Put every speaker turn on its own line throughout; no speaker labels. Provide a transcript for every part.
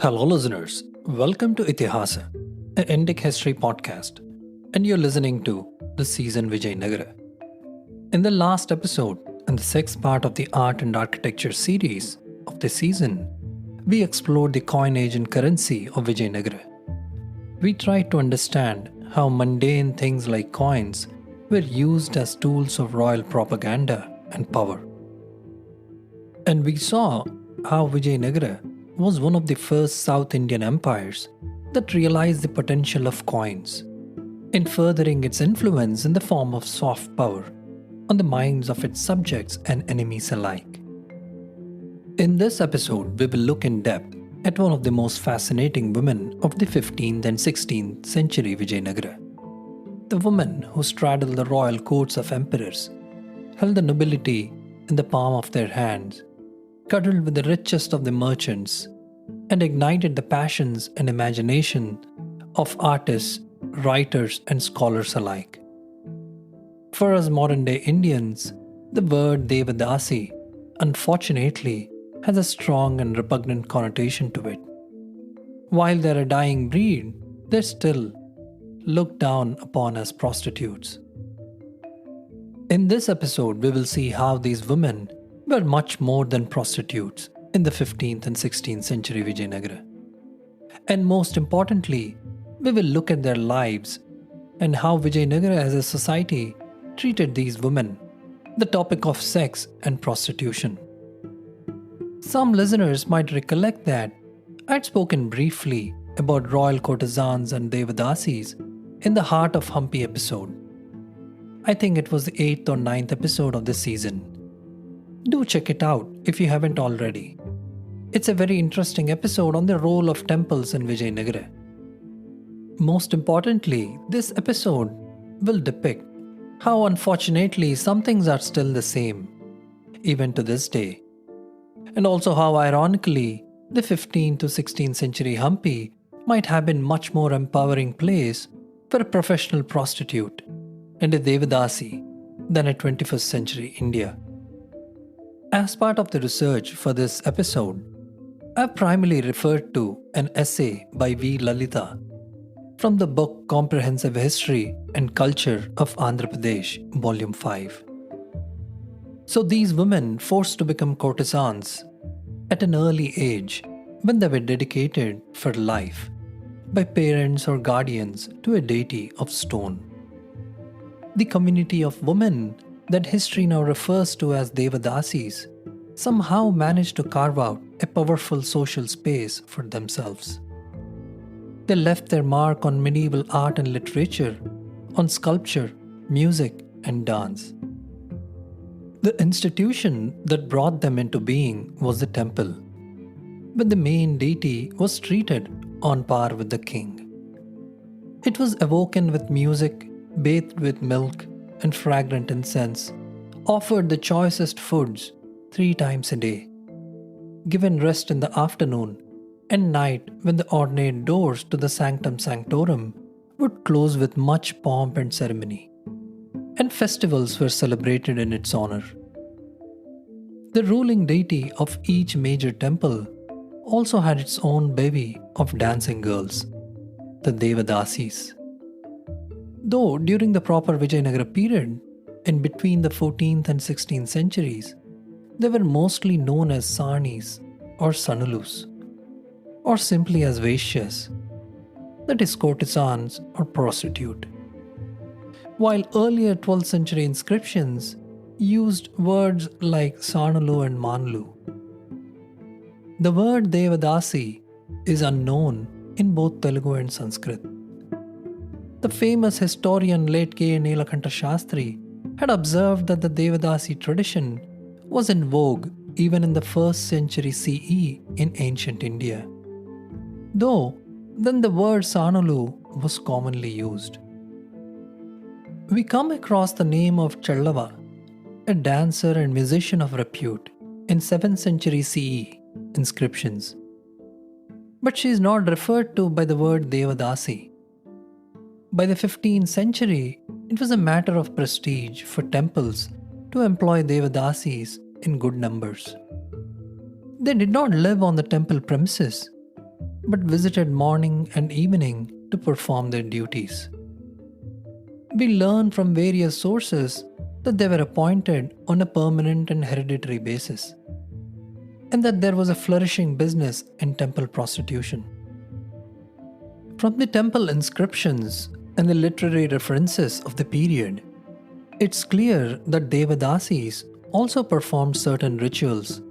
Hello, listeners. Welcome to Ithihasa, an Indic history podcast, and you're listening to the season Vijayanagara. In the last episode, and the sixth part of the art and architecture series of the season, we explored the coinage and currency of Vijayanagara. We tried to understand how mundane things like coins were used as tools of royal propaganda and power. And we saw how Vijayanagara was one of the first South Indian empires that realized the potential of coins in furthering its influence in the form of soft power on the minds of its subjects and enemies alike. In this episode, we will look in depth at one of the most fascinating women of the 15th and 16th century Vijayanagara. The woman who straddled the royal courts of emperors, held the nobility in the palm of their hands, cuddled with the richest of the merchants, and ignited the passions and imagination of artists, writers, and scholars alike. For us modern day Indians, the word Devadasi, unfortunately, has a strong and repugnant connotation to it. While they're a dying breed, they're still looked down upon as prostitutes. In this episode, we will see how these women were much more than prostitutes in the 15th and 16th century Vijayanagara. And most importantly, we will look at their lives and how Vijayanagara as a society treated these women, the topic of sex and prostitution. Some listeners might recollect that I'd spoken briefly about royal courtesans and Devadasis in the Heart of Hampi episode. I think it was the 8th or 9th episode of this season. Do check it out if you haven't already. It's a very interesting episode on the role of temples in Vijayanagara. Most importantly, this episode will depict how unfortunately some things are still the same, even to this day. And also how ironically, the 15th to 16th century Hampi might have been much more empowering place for a professional prostitute and a Devadasi than a 21st century India. As part of the research for this episode, I've primarily referred to an essay by V. Lalita from the book Comprehensive History and Culture of Andhra Pradesh, Volume 5. So these women forced to become courtesans at an early age when they were dedicated for life by parents or guardians to a deity of stone. The community of women that history now refers to as Devadasis somehow managed to carve out a powerful social space for themselves. They left their mark on medieval art and literature, on sculpture, music, and dance. The institution that brought them into being was the temple, but the main deity was treated on par with the king. It was awoken with music, bathed with milk and fragrant incense, offered the choicest foods 3 times a day, given rest in the afternoon and night when the ornate doors to the sanctum sanctorum would close with much pomp and ceremony, and festivals were celebrated in its honor. The ruling deity of each major temple also had its own bevy of dancing girls, the Devadasis. Though during the proper Vijayanagara period, in between the 14th and 16th centuries, they were mostly known as Sarnis or Sanulus, or simply as Vaishyas, that is courtesans or prostitute. While earlier 12th century inscriptions used words like Sarnulu and Manlu, the word Devadasi is unknown in both Telugu and Sanskrit. The famous historian late K. Nilakanta Shastri had observed that the Devadasi tradition was in vogue even in the 1st century CE in ancient India, though then the word Sanulu was commonly used. We come across the name of Challava, a dancer and musician of repute, in 7th century CE inscriptions, but she is not referred to by the word Devadasi. By the 15th century, it was a matter of prestige for temples to employ Devadasis in good numbers. They did not live on the temple premises, but visited morning and evening to perform their duties. We learn from various sources that they were appointed on a permanent and hereditary basis, and that there was a flourishing business in temple prostitution. From the temple inscriptions and the literary references of the period, it's clear that Devadasis also performed certain rituals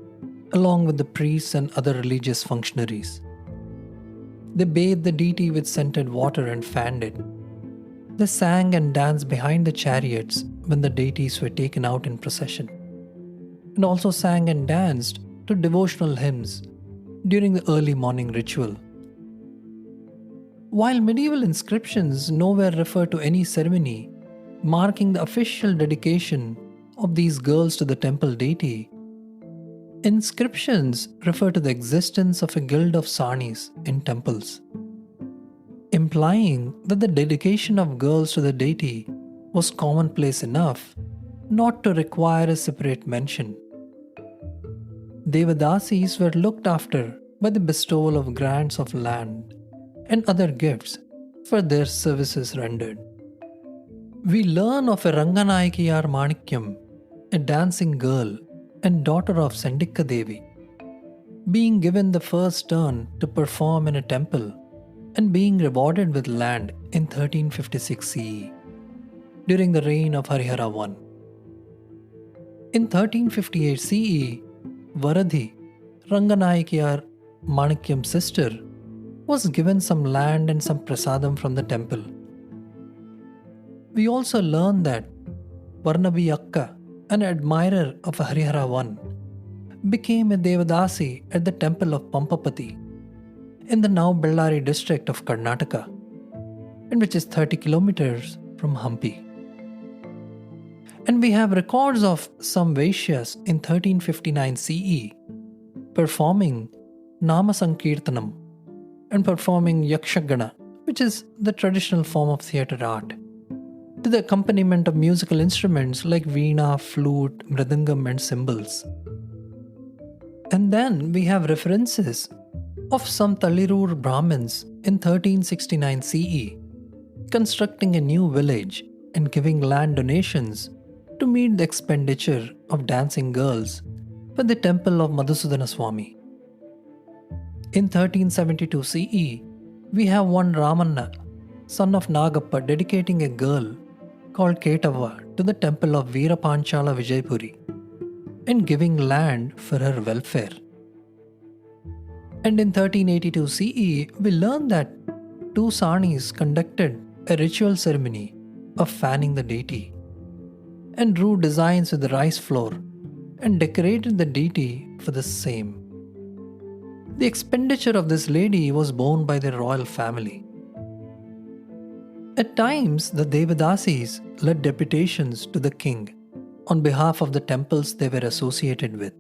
along with the priests and other religious functionaries. They bathed the deity with scented water and fanned it. They sang and danced behind the chariots when the deities were taken out in procession, and also sang and danced to devotional hymns during the early morning ritual. While medieval inscriptions nowhere refer to any ceremony marking the official dedication of these girls to the temple deity, inscriptions refer to the existence of a guild of sarnis in temples, implying that the dedication of girls to the deity was commonplace enough not to require a separate mention. Devadasis were looked after by the bestowal of grants of land and other gifts for their services rendered. We learn of a Ranganayakiyar Manikyam, a dancing girl and daughter of Sandikka Devi, being given the first turn to perform in a temple and being rewarded with land in 1356 CE during the reign of Harihara I. In 1358 CE, Varadhi, Ranganayakiyar Manikyam's sister, was given some land and some prasadam from the temple. We also learn that Varnabi Akka, an admirer of Harihara I, became a Devadasi at the temple of Pampapati in the now Bellary district of Karnataka, and which is 30 kilometers from Hampi. And we have records of some Vaishyas in 1359 CE performing Nama Sankirtanam and performing Yakshagana, which is the traditional form of theatre art, to the accompaniment of musical instruments like veena, flute, mridangam, and cymbals. And then we have references of some Talirur Brahmins in 1369 CE constructing a new village and giving land donations to meet the expenditure of dancing girls for the temple of Madhusudana Swami. In 1372 CE, we have one Ramanna, son of Nagappa, dedicating a girl called Ketava to the temple of Veerapanchala Vijaypuri and giving land for her welfare. And in 1382 CE, we learn that two Sarnis conducted a ritual ceremony of fanning the deity and drew designs with the rice flour and decorated the deity for the same. The expenditure of this lady was borne by the royal family. At times, the Devadasis led deputations to the king on behalf of the temples they were associated with.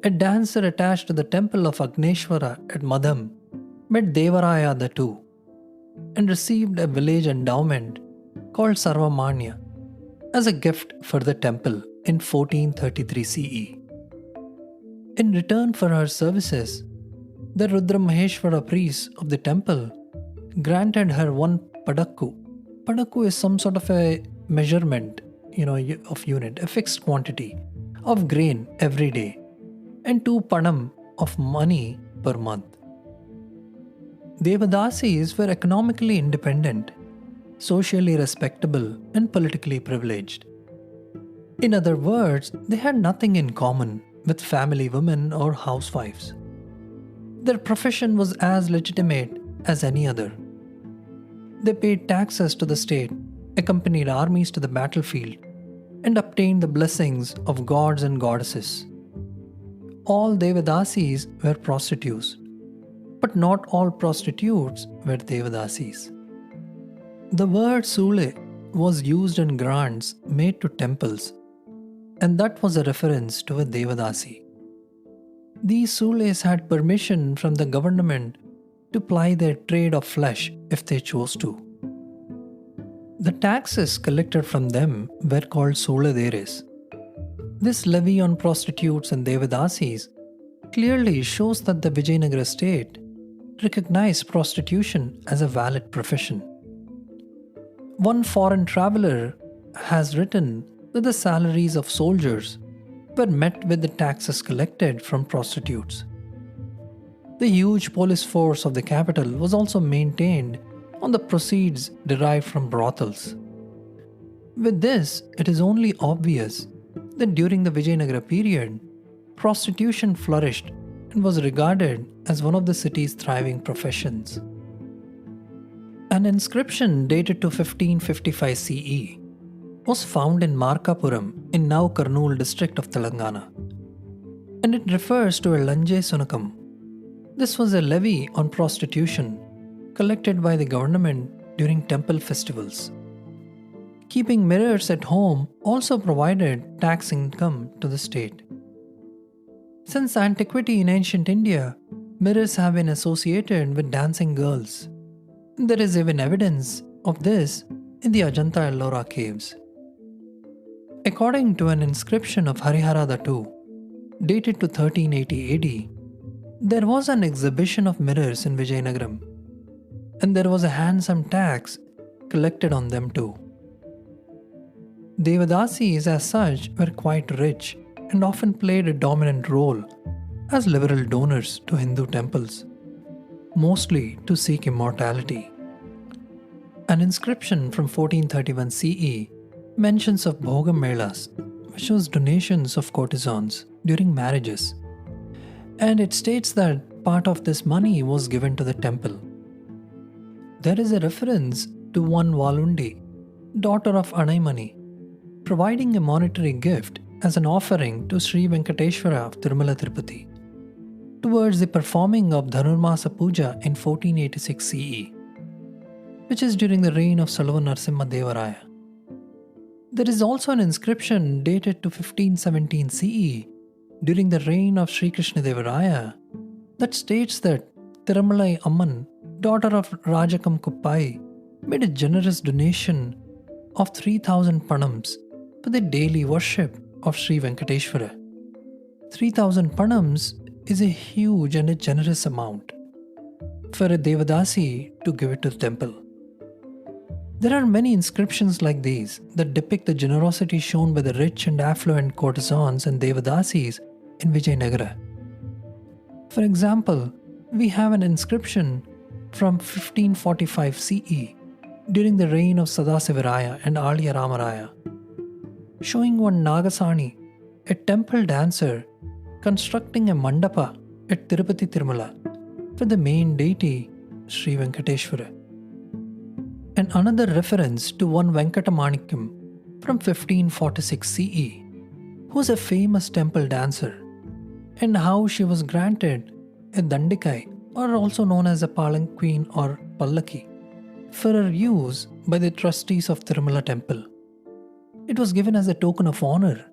A dancer attached to the temple of Agneshwara at Madham met Devaraya II and received a village endowment called Sarvamanya as a gift for the temple in 1433 CE. In return for her services, the Rudra Maheshwara priests of the temple granted her one padakku. Padakku is some sort of a measurement, of unit, a fixed quantity of grain every day, and 2 panam of money per month. Devadasis were economically independent, socially respectable, and politically privileged. In other words, they had nothing in common with family women or housewives. Their profession was as legitimate as any other. They paid taxes to the state, accompanied armies to the battlefield, and obtained the blessings of gods and goddesses. All Devadasis were prostitutes, but not all prostitutes were Devadasis. The word Sule was used in grants made to temples, and that was a reference to a Devadasi. These Sules had permission from the government to ply their trade of flesh if they chose to. The taxes collected from them were called Suladeres. This levy on prostitutes and Devadasis clearly shows that the Vijayanagara state recognized prostitution as a valid profession. One foreign traveler has written that the salaries of soldiers were met with the taxes collected from prostitutes. The huge police force of the capital was also maintained on the proceeds derived from brothels. With this, it is only obvious that during the Vijayanagara period, prostitution flourished and was regarded as one of the city's thriving professions. An inscription dated to 1555 CE was found in Markapuram in now Kurnool district of Telangana, and it refers to a Lanje Sunakam. This was a levy on prostitution collected by the government during temple festivals. Keeping mirrors at home also provided tax income to the state. Since antiquity in ancient India, mirrors have been associated with dancing girls. There is even evidence of this in the Ajanta Ellora caves. According to an inscription of Hariharada II, dated to 1380 AD, there was an exhibition of mirrors in Vijayanagaram, and there was a handsome tax collected on them too. Devadasis as such were quite rich and often played a dominant role as liberal donors to Hindu temples, mostly to seek immortality. An inscription from 1431 CE mentions of Bhogam Melas, which was donations of courtesans during marriages, and it states that part of this money was given to the temple. There is a reference to one Valundi, daughter of Anaimani, providing a monetary gift as an offering to Sri Venkateshwara of Tirumala Tirupati towards the performing of Dhanurmasa Puja in 1486 CE, which is during the reign of Salava Narasimha Devaraya. There is also an inscription dated to 1517 CE during the reign of Sri Krishna Devaraya that states that Tirumalai Amman, daughter of Rajakam Kuppai, made a generous donation of 3000 panams for the daily worship of Sri Venkateshwara. 3000 panams is a huge and a generous amount for a Devadasi to give it to the temple. There are many inscriptions like these that depict the generosity shown by the rich and affluent courtesans and Devadasis in Vijayanagara. For example, we have an inscription from 1545 CE during the reign of Sadasivaraya and Aliya Ramaraya, showing one Nagasani, a temple dancer, constructing a mandapa at Tirupati Tirumala for the main deity Sri Venkateshwara. And another reference to one Venkatamanikyam from 1546 CE, who was a famous temple dancer, and how she was granted a Dandikai, or also known as a palanquin or pallaki, for her use by the trustees of Tirumala temple. It was given as a token of honor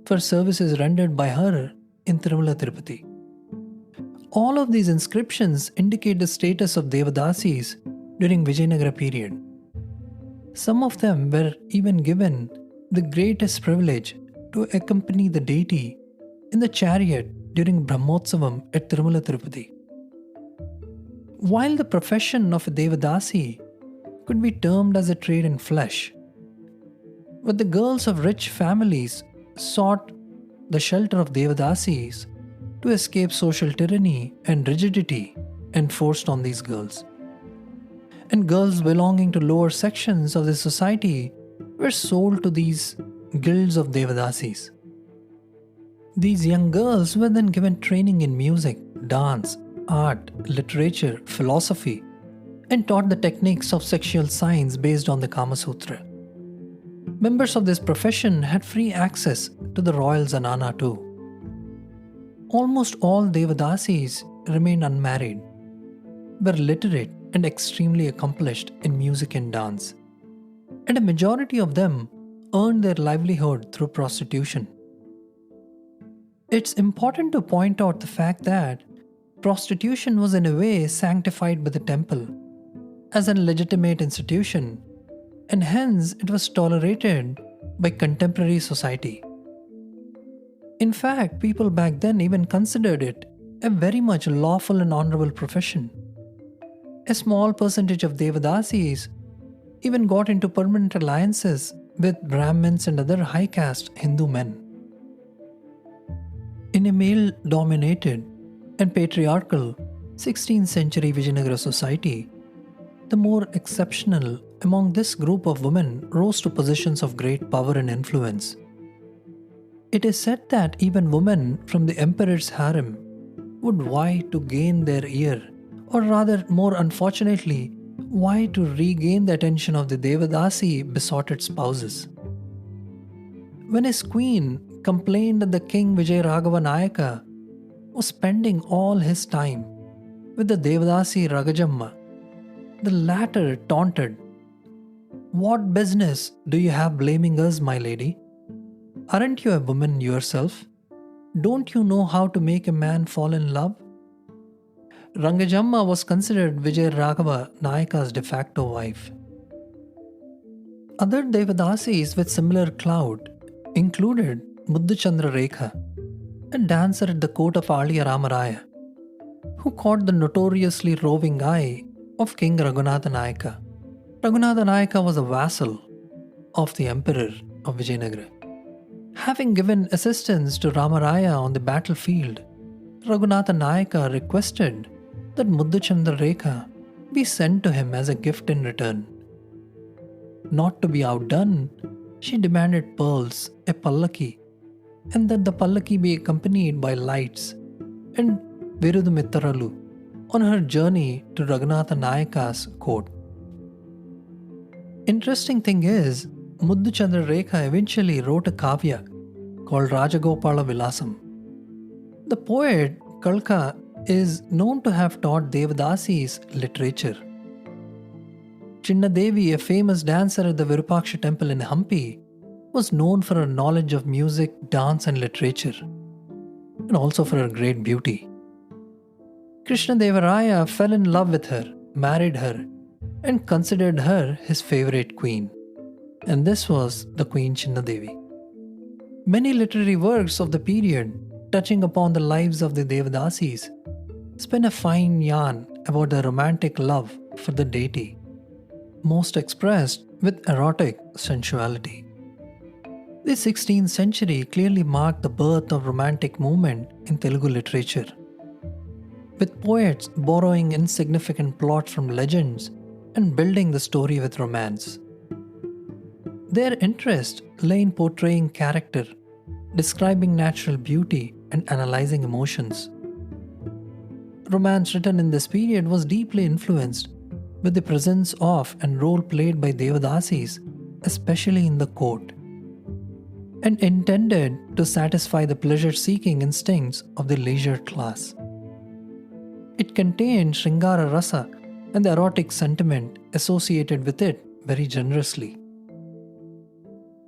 for services rendered by her in Tirumala Tirupati. All of these inscriptions indicate the status of Devadasis during Vijayanagara period. Some of them were even given the greatest privilege to accompany the deity in the chariot during Brahmotsavam at Tirumala Tirupati. While the profession of a Devadasi could be termed as a trade in flesh, but the girls of rich families sought the shelter of Devadasis to escape social tyranny and rigidity enforced on these girls. And girls belonging to lower sections of the society were sold to these guilds of Devadasis. These young girls were then given training in music, dance, art, literature, philosophy, and taught the techniques of sexual science based on the Kama Sutra. Members of this profession had free access to the royal zanana too. Almost all Devadasis remained unmarried, were literate and extremely accomplished in music and dance, and a majority of them earned their livelihood through prostitution. It's important to point out the fact that prostitution was in a way sanctified by the temple as a legitimate institution, and hence it was tolerated by contemporary society. In fact, people back then even considered it a very much lawful and honorable profession, A small percentage of Devadasis even got into permanent alliances with Brahmins and other high caste Hindu men. In a male dominated and patriarchal 16th century Vijayanagara society, the more exceptional among this group of women rose to positions of great power and influence. It is said that even women from the emperor's harem would vie to gain their ear, or rather, more unfortunately, vie to regain the attention of the Devadasi besotted spouses. When his queen complained that the king Vijayanagara Nayaka was spending all his time with the Devadasi Ragajamma, the latter taunted, "What business do you have blaming us, my lady? Aren't you a woman yourself? Don't you know how to make a man fall in love?" Rangajamma was considered Vijayanagara Nayaka's de facto wife. Other Devadasis with similar clout included Mudduchandra Rekha, a dancer at the court of Aliya Ramaraya, who caught the notoriously roving eye of King Raghunatha Nayaka. Raghunatha Nayaka was a vassal of the Emperor of Vijayanagara. Having given assistance to Ramaraya on the battlefield, Raghunatha Nayaka requested that Mudduchandra Rekha be sent to him as a gift in return. Not to be outdone, she demanded pearls, a pallaki, and that the pallaki be accompanied by lights and Virudumittaralu on her journey to Raghunatha Nayaka's court. Interesting thing is, Mudduchandra Rekha eventually wrote a kavya called Rajagopala Vilasam. The poet Kalka is known to have taught Devadasis literature. Chinnadevi, a famous dancer at the Virupaksha temple in Hampi, was known for her knowledge of music, dance and literature, and also for her great beauty. Krishnadevaraya fell in love with her, married her, and considered her his favorite queen. And this was the Queen Chinnadevi. Many literary works of the period touching upon the lives of the Devadasis spin a fine yarn about their romantic love for the deity, most expressed with erotic sensuality. The 16th century clearly marked the birth of romantic movement in Telugu literature, with poets borrowing insignificant plots from legends and building the story with romance. Their interest lay in portraying character, describing natural beauty, and analyzing emotions. Romance written in this period was deeply influenced with the presence of and role played by Devadasis, especially in the court, and intended to satisfy the pleasure-seeking instincts of the leisure class. It contained Shringara Rasa and the erotic sentiment associated with it very generously.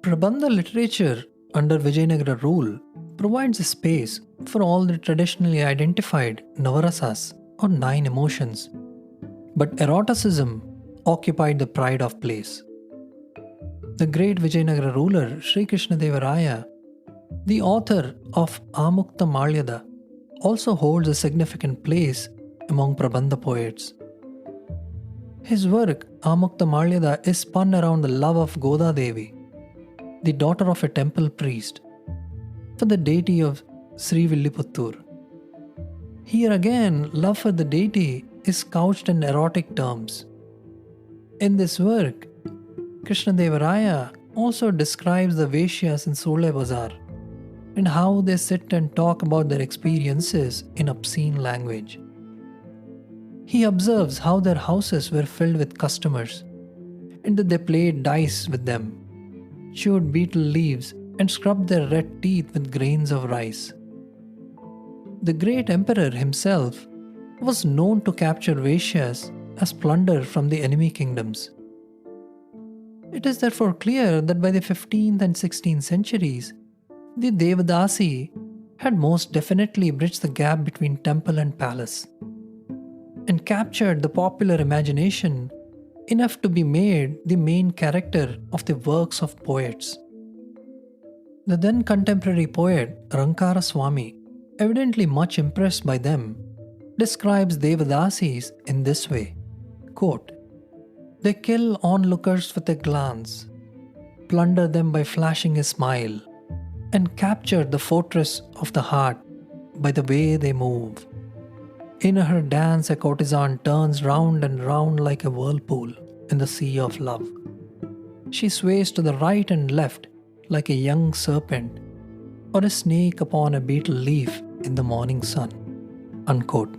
Prabandha literature under Vijayanagara rule provides a space for all the traditionally identified Navarasas or 9 emotions, but eroticism occupied the pride of place. The great Vijayanagara ruler Sri Krishnadevaraya, the author of Amukta Malyada, also holds a significant place among Prabandha poets. His work Amukta Malyada is spun around the love of Goda Devi, the daughter of a temple priest, for the deity of Sri Villiputtur. Here again, love for the deity is couched in erotic terms. In this work, Krishnadevaraya also describes the Vaishyas in Sole Bazaar and how they sit and talk about their experiences in obscene language. He observes how their houses were filled with customers and that they played dice with them, chewed betel leaves, and scrubbed their red teeth with grains of rice. The great emperor himself was known to capture Vaishyas as plunder from the enemy kingdoms. It is therefore clear that by the 15th and 16th centuries, the Devadasi had most definitely bridged the gap between temple and palace, and captured the popular imagination enough to be made the main character of the works of poets. The then contemporary poet Rankara Swami, evidently much impressed by them, describes Devadasis in this way. Quote, they kill onlookers with a glance, plunder them by flashing a smile, and capture the fortress of the heart by the way they move. In her dance, a courtesan turns round and round like a whirlpool in the sea of love. She sways to the right and left like a young serpent or a snake upon a beetle leaf in the morning sun. Unquote.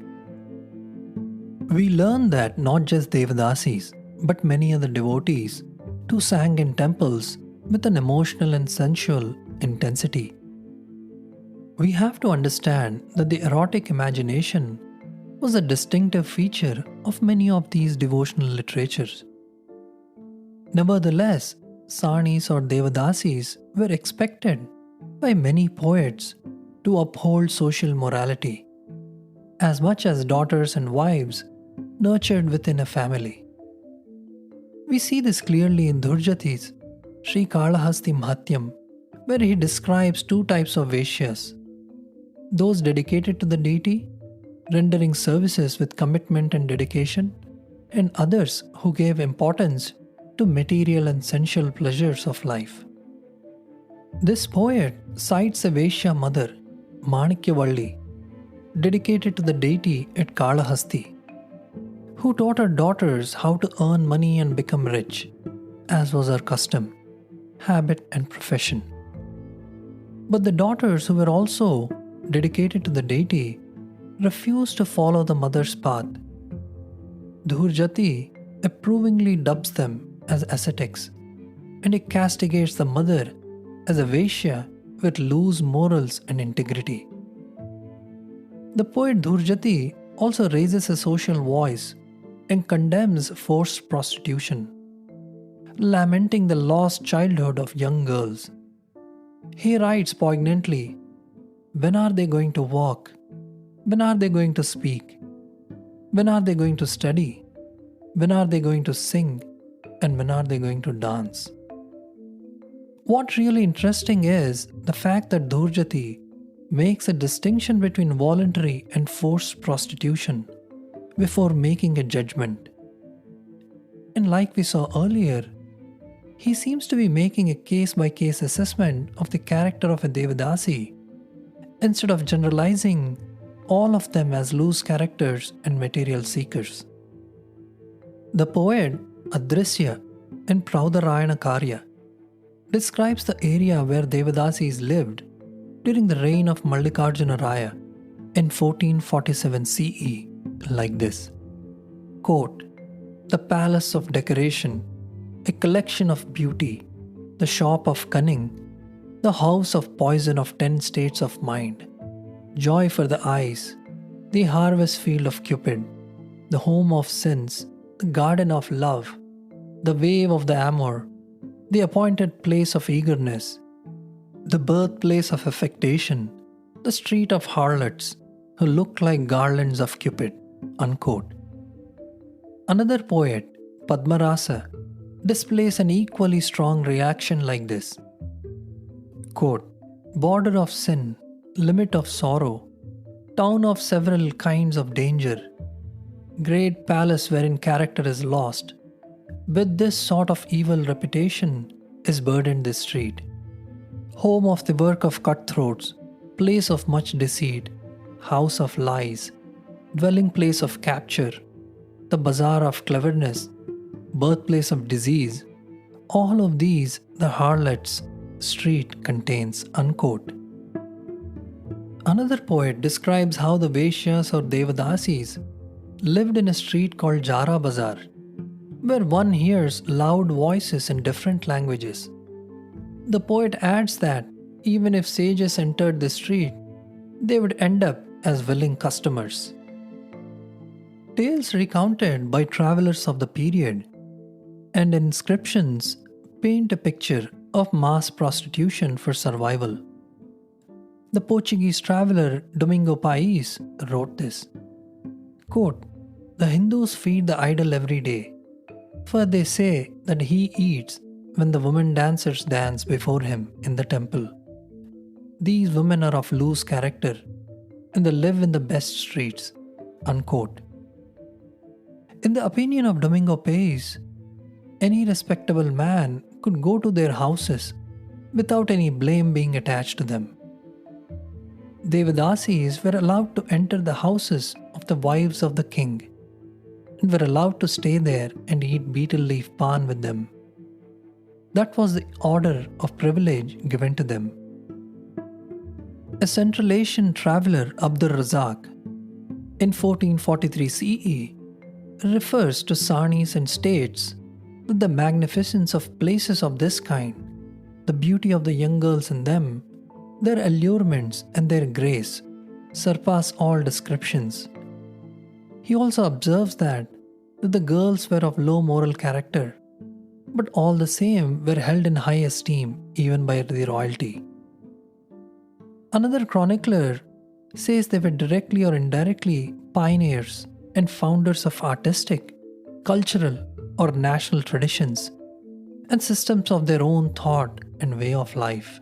We learn that not just Devadasis, but many other devotees too sang in temples with an emotional and sensual intensity. We have to understand that the erotic imagination was a distinctive feature of many of these devotional literatures. Nevertheless, Sanis or Devadasis were expected by many poets to uphold social morality, as much as daughters and wives nurtured within a family. We see this clearly in Dhurjati's Sri Kalahasti Mahatyam, where he describes two types of Vaishyas: those dedicated to the deity, rendering services with commitment and dedication, and others who gave importance to material and sensual pleasures of life. This poet cites a Vaishya mother, Manikyavalli, dedicated to the deity at Kalahasti, who taught her daughters how to earn money and become rich, as was her custom, habit, and profession. But the daughters, who were also dedicated to the deity, refused to follow the mother's path. Dhurjati approvingly dubs them as ascetics, and he castigates the mother as a Vaishya with loose morals and integrity. The poet Dhurjati also raises a social voice and condemns forced prostitution, lamenting the lost childhood of young girls. He writes poignantly, "When are they going to walk? When are they going to speak? When are they going to study? When are they going to sing? And when are they going to dance?" What's really interesting is the fact that Dhurjati makes a distinction between voluntary and forced prostitution before making a judgment. And like we saw earlier, he seems to be making a case-by-case assessment of the character of a Devadasi instead of generalizing all of them as loose characters and material seekers. The poet Adrisya in Praudarayana Karya describes the area where Devadasis lived during the reign of Mallikarjuna Raya in 1447 CE like this. Quote, "The palace of decoration, a collection of beauty, the shop of cunning, the house of poison of 10 states of mind, joy for the eyes, the harvest field of Cupid, the home of sins, the garden of love, the wave of the Amor, the appointed place of eagerness, the birthplace of affectation, the street of harlots who look like garlands of Cupid." Unquote. Another poet, Padmarasa, displays an equally strong reaction like this. Quote, "Border of sin, limit of sorrow, town of several kinds of danger, great palace wherein character is lost, with this sort of evil reputation is burdened this street. Home of the work of cutthroats, place of much deceit, house of lies, dwelling place of capture, the bazaar of cleverness, birthplace of disease, all of these the harlot's street contains." Unquote. Another poet describes how the Vaishyas or Devadasis lived in a street called Jara Bazar, where one hears loud voices in different languages. The poet adds that even if sages entered the street, they would end up as willing customers. Tales recounted by travelers of the period and inscriptions paint a picture of mass prostitution for survival. The Portuguese traveler Domingo Pais wrote this. Quote, "The Hindus feed the idol every day, for they say that he eats when the women dancers dance before him in the temple. These women are of loose character and they live in the best streets." Unquote. In the opinion of Domingo Pace, any respectable man could go to their houses without any blame being attached to them. Devadasis were allowed to enter the houses of the wives of the king and were allowed to stay there and eat betel leaf pan with them. That was the order of privilege given to them. A Central Asian traveller, Abdur Razak, in 1443 CE, refers to Sanis and states that the magnificence of places of this kind, the beauty of the young girls in them, their allurements and their grace surpass all descriptions. He also observes that the girls were of low moral character, but all the same were held in high esteem even by the royalty. Another chronicler says they were directly or indirectly pioneers and founders of artistic, cultural, or national traditions and systems of their own thought and way of life.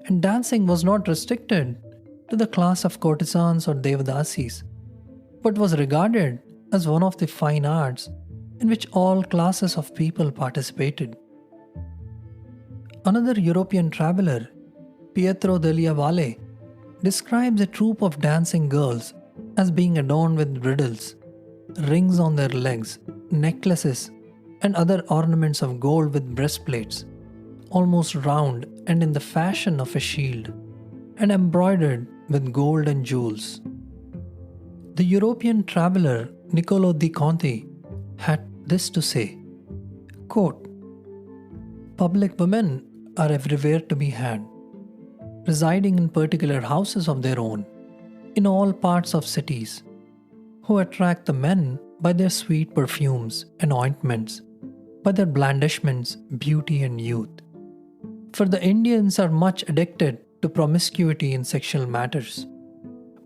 And dancing was not restricted to the class of courtesans or Devadasis, but was regarded as one of the fine arts in which all classes of people participated. Another European traveller, Pietro degli Valle, describes a troupe of dancing girls as being adorned with riddles, rings on their legs, necklaces, and other ornaments of gold with breastplates, almost round and in the fashion of a shield, and embroidered with gold and jewels. The European traveller Niccolo di Conti had this to say, quote, "Public women are everywhere to be had, residing in particular houses of their own, in all parts of cities, who attract the men by their sweet perfumes and ointments, by their blandishments, beauty, and youth. For the Indians are much addicted to promiscuity in sexual matters,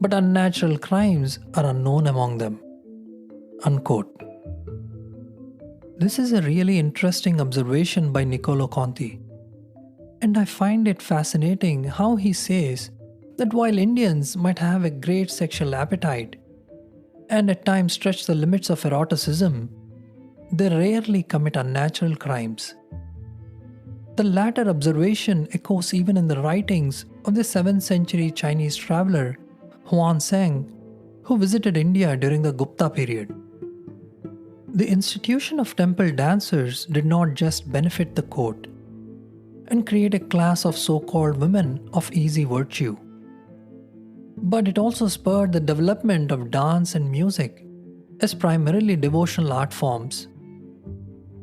but unnatural crimes are unknown among them." Unquote. This is a really interesting observation by Niccolo Conti, and I find it fascinating how he says that while Indians might have a great sexual appetite and at times stretch the limits of eroticism, they rarely commit unnatural crimes. The latter observation echoes even in the writings of the 7th century Chinese traveller Huan Zheng, who visited India during the Gupta period. The institution of temple dancers did not just benefit the court and create a class of so-called women of easy virtue, but it also spurred the development of dance and music as primarily devotional art forms.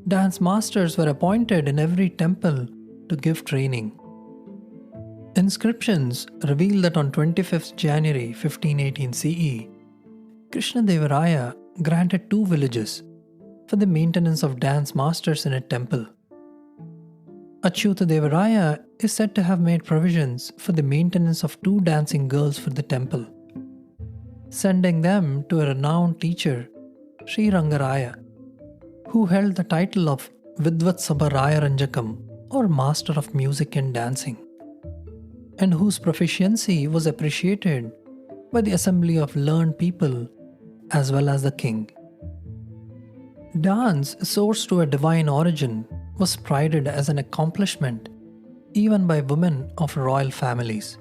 Dance masters were appointed in every temple to give training. Inscriptions reveal that on 25th January 1518 CE, Krishnadevaraya granted 2 villages for the maintenance of dance masters in a temple. Achyutadevaraya is said to have made provisions for the maintenance of 2 dancing girls for the temple, sending them to a renowned teacher, Sri Rangaraya, who held the title of Vidvatsabha Raya Ranjakam, or Master of Music and Dancing, and whose proficiency was appreciated by the assembly of learned people as well as the king. Dance, sourced to a divine origin, was prided as an accomplishment even by women of royal families.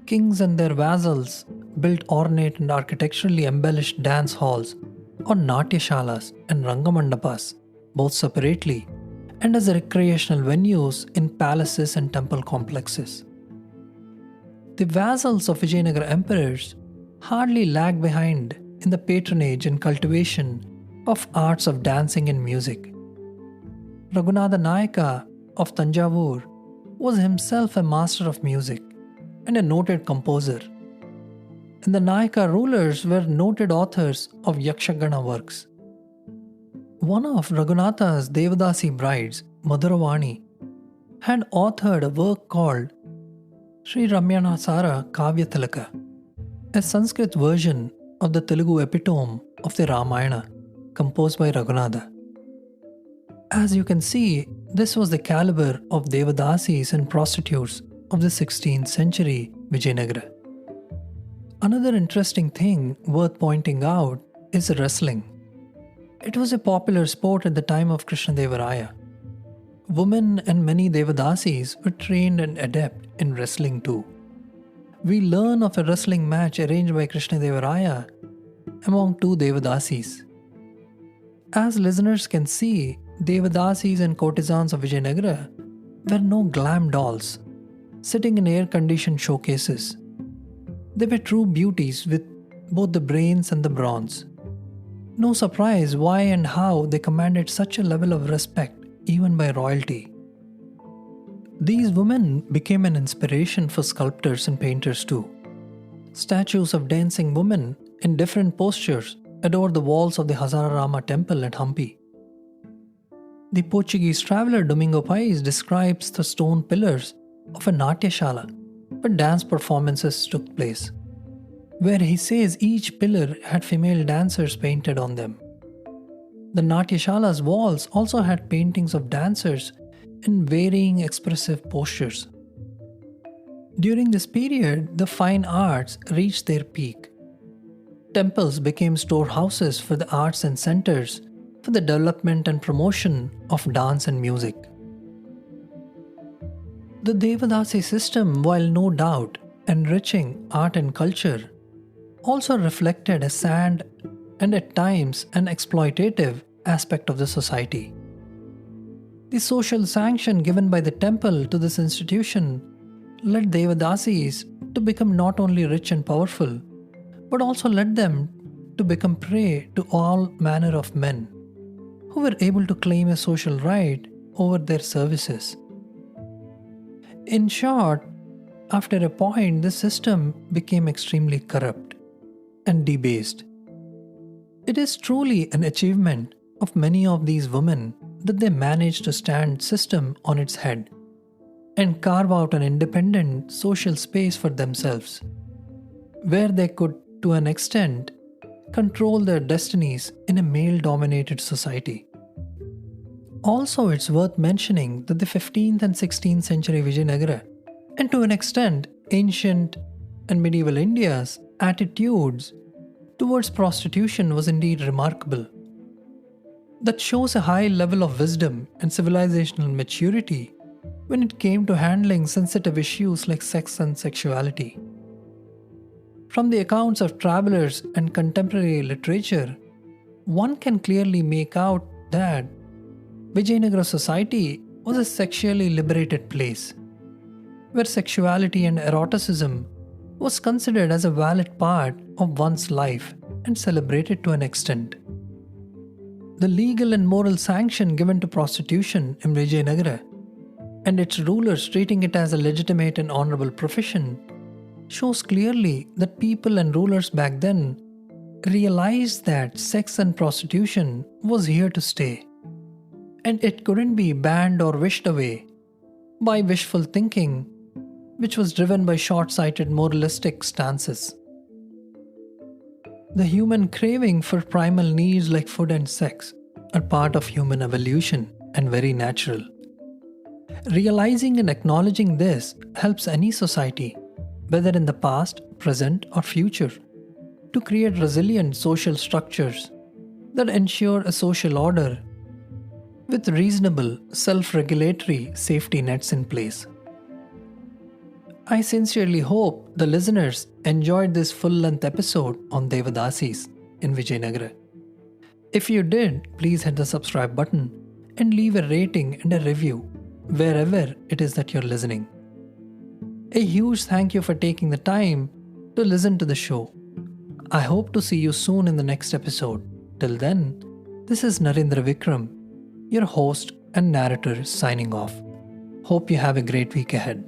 Kings and their vassals built ornate and architecturally embellished dance halls or natyashalas and rangamandapas, both separately and as recreational venues in palaces and temple complexes. The vassals of Vijayanagara emperors hardly lagged behind in the patronage and cultivation of arts of dancing and music. Raghunatha Nayaka of Tanjavur was himself a master of music and a noted composer, and the Nayaka rulers were noted authors of Yakshagana works. One of Raghunatha's Devadasi brides, Madhuravani, had authored a work called Sri Ramyanasara Kavya Tilaka, a Sanskrit version of the Telugu epitome of the Ramayana, composed by Raghunatha. As you can see, this was the caliber of Devadasis and prostitutes of the 16th century Vijayanagara. Another interesting thing worth pointing out is wrestling. It was a popular sport at the time of Krishnadevaraya. Women and many Devadasis were trained and adept in wrestling too. We learn of a wrestling match arranged by Krishnadevaraya among two Devadasis. As listeners can see, Devadasis and courtesans of Vijayanagara were no glam dolls sitting in air-conditioned showcases. They were true beauties with both the brains and the bronze. No surprise why and how they commanded such a level of respect even by royalty. These women became an inspiration for sculptors and painters too. Statues of dancing women in different postures adore the walls of the Hazararama temple at Hampi. The Portuguese traveller Domingo Paes describes the stone pillars of a Natyashala where dance performances took place, where he says each pillar had female dancers painted on them. The Natyashala's walls also had paintings of dancers in varying expressive postures. During this period, the fine arts reached their peak. Temples became storehouses for the arts and centers for the development and promotion of dance and music. The Devadasi system, while no doubt enriching art and culture, also reflected a sad and at times an exploitative aspect of the society. The social sanction given by the temple to this institution led Devadasis to become not only rich and powerful, but also led them to become prey to all manner of men who were able to claim a social right over their services. In short, after a point, the system became extremely corrupt and debased. It is truly an achievement of many of these women that they managed to stand system on its head and carve out an independent social space for themselves, where they could, to an extent, control their destinies in a male-dominated society. Also, it's worth mentioning that the 15th and 16th century Vijayanagara, and to an extent ancient and medieval India's attitudes towards prostitution was indeed remarkable. That shows a high level of wisdom and civilizational maturity when it came to handling sensitive issues like sex and sexuality. From the accounts of travelers and contemporary literature, one can clearly make out that Vijayanagara society was a sexually liberated place, where sexuality and eroticism was considered as a valid part of one's life and celebrated to an extent. The legal and moral sanction given to prostitution in Vijayanagara and its rulers treating it as a legitimate and honorable profession shows clearly that people and rulers back then realized that sex and prostitution was here to stay, and it couldn't be banned or wished away by wishful thinking, which was driven by short-sighted moralistic stances. The human craving for primal needs like food and sex are part of human evolution and very natural. Realizing and acknowledging this helps any society, whether in the past, present, or future, to create resilient social structures that ensure a social order with reasonable self-regulatory safety nets in place. I sincerely hope the listeners enjoyed this full-length episode on Devadasis in Vijayanagara. If you did, please hit the subscribe button and leave a rating and a review wherever it is that you're listening. A huge thank you for taking the time to listen to the show. I hope to see you soon in the next episode. Till then, this is Narendra Vikram, your host and narrator signing off. Hope you have a great week ahead.